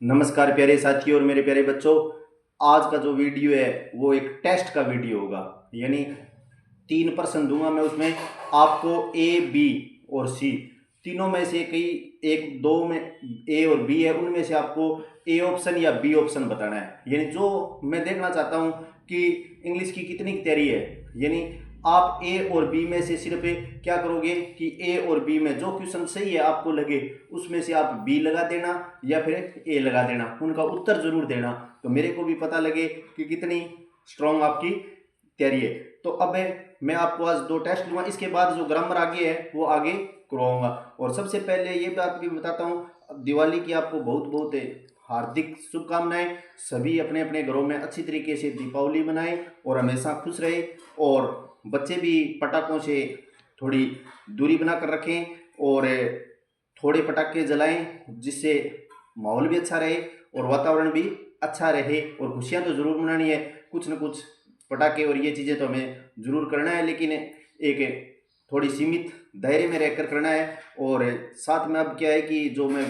नमस्कार प्यारे साथियों और मेरे प्यारे बच्चों। आज का जो वीडियो है वो एक टेस्ट का वीडियो होगा। यानी 3 प्रश्न दूंगा मैं, उसमें आपको ए बी और सी तीनों में से कई एक दो में ए और बी है, उनमें से आपको ए ऑप्शन या बी ऑप्शन बताना है। यानी जो मैं देखना चाहता हूँ कि इंग्लिश की कितनी तैयारी है। यानी आप ए और बी में से सिर्फ क्या करोगे कि ए और बी में जो क्वेश्चन सही है आपको लगे उसमें से आप बी लगा देना या फिर ए लगा देना, उनका उत्तर जरूर देना, तो मेरे को भी पता लगे कि कितनी स्ट्रांग आपकी तैयारी है। तो अब मैं आपको आज 2 टेस्ट लूँगा, इसके बाद जो ग्रामर आगे है वो आगे करवाऊंगा। और सबसे पहले ये बात भी बताता हूँ, दिवाली की आपको बहुत बहुत हार्दिक शुभकामनाएं। सभी अपने अपने घरों में अच्छी तरीके से दीपावली मनाएं और हमेशा खुश रहे, और बच्चे भी पटाखों से थोड़ी दूरी बना कर रखें और थोड़े पटाखे जलाएं, जिससे माहौल भी अच्छा रहे और वातावरण भी अच्छा रहे। और खुशियां तो ज़रूर मनानी है, कुछ न कुछ पटाखे और ये चीज़ें तो हमें ज़रूर करना है, लेकिन एक थोड़ी सीमित दायरे में रहकर करना है। और साथ में अब क्या है कि जो मैं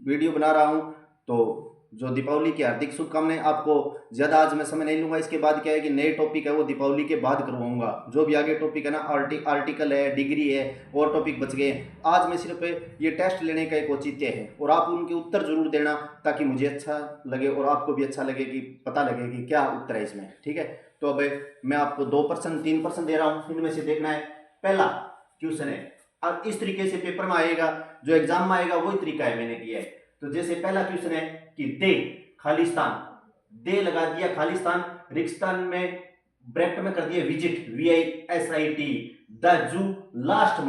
वीडियो बना रहा हूँ, तो जो दीपावली की हार्दिक शुभकामनाएं, आपको ज़्यादा आज मैं समय नहीं लूँगा। इसके बाद क्या है कि नए टॉपिक है वो दीपावली के बाद करवाऊंगा। जो भी आगे टॉपिक है ना, आर्टिकल है, डिग्री है, और टॉपिक बच गए। आज मैं सिर्फ ये टेस्ट लेने का एक औचित्य है, और आप उनके उत्तर जरूर देना ताकि मुझे अच्छा लगे और आपको भी अच्छा लगे कि पता लगे कि क्या उत्तर है इसमें। ठीक है, तो अब मैं आपको 2 प्रश्न 3 प्रश्न दे रहा हूँ, इनमें से देखना है। पहला क्वेश्चन है, अब इस तरीके से पेपर में आएगा, जो एग्जाम में आएगा वही तरीका है मैंने किया है। तो जैसे पहला क्वेश्चन है कि दे खालिस्तान, दे लगा दिया खालिस्तान, रिक्स्तान में ब्रैकेट में कर दिया visit VISIT the zoo last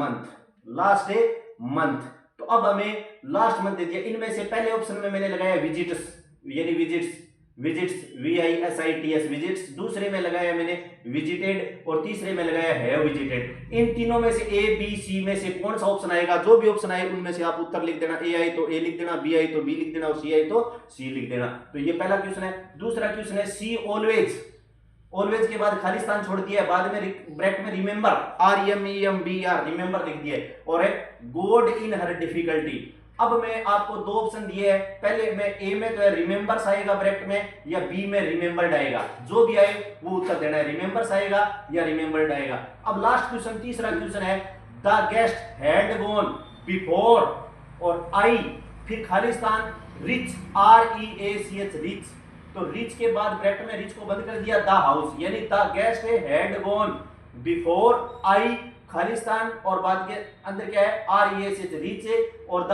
month. तो अब हमें लास्ट मंथ दे दिया। इनमें से पहले ऑप्शन में मैंने लगाया विजिट्स, यानी विजिट्स VISITS विजिट्स, दूसरे में लगाया मैंने विजिटेड, और तीसरे में लगाया हैव विजिटेड। इन तीनों में से A B C में से कौन सा ऑप्शन आएगा, जो भी ऑप्शन आए उनमें से आप उत्तर लिख देना। A आई तो A लिख देना, B आई तो B लिख देना, और C आई तो C लिख देना। तो ये पहला क्वेश्चन है। दूसरा क्वेश्चन है सी ऑलवेज के बाद खालिस्तान छोड़ दिया है, बाद में ब्रैकेट में रिमेंबर REMEMBR रिमेंबर लिख दिया है, और है गॉड इन हर डिफिकल्टी। अब मैं आपको 2 ऑप्शन दिए हैं, पहले में ए में तो है रिमेंबर्स आएगा ब्रैकेट में, या बी में रिमेंबर्ड आएगा। जो भी आए वो उत्तर देना है, रिमेंबर्स आएगा या रिमेंबर्ड आएगा। अब लास्ट क्वेश्चन, तीसरा क्वेश्चन है the guest had gone before और आई, फिर खालिस्तान रिच REACH रिच। तो रिच के बाद ब्रैकेट में रिच को बंद कर दिया, द हाउस, यानी the guest had gone before I Khalistan, और बाद के अंदर क्या है REACH रिच और द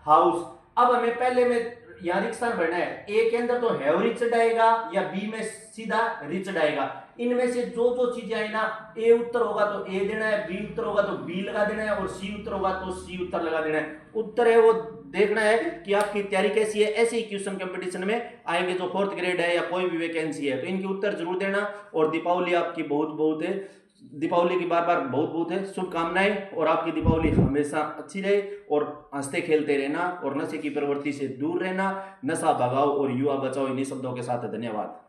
हाउस। अब हमें पहले में यहां रिक्स्तान भरना है, ए के अंदर तो हैव रिच्ड आएगा या बी में सीधा रिच्ड आएगा। इनमें से जो जो चीजें आई ना, ए उत्तर होगा तो ए देना है, बी उत्तर होगा तो बी लगा देना है, और सी उत्तर होगा तो सी उत्तर लगा देना है। उत्तर है वो देखना है कि आपकी तैयारी कैसी है। ऐसे ही क्वेश्चन कंपटीशन में आएंगे जो 4th ग्रेड है या कोई भी वैकेंसी है, तो इनके उत्तर जरूर देना। और दीपावली आपकी बहुत बहुत है, दीपावली की बार बार बहुत बहुत है शुभकामनाएं, और आपकी दीपावली हमेशा अच्छी रहे, और हंसते खेलते रहना और नशे की प्रवृत्ति से दूर रहना। नशा भगाओ और युवा बचाओ, इन्हीं शब्दों के साथ धन्यवाद।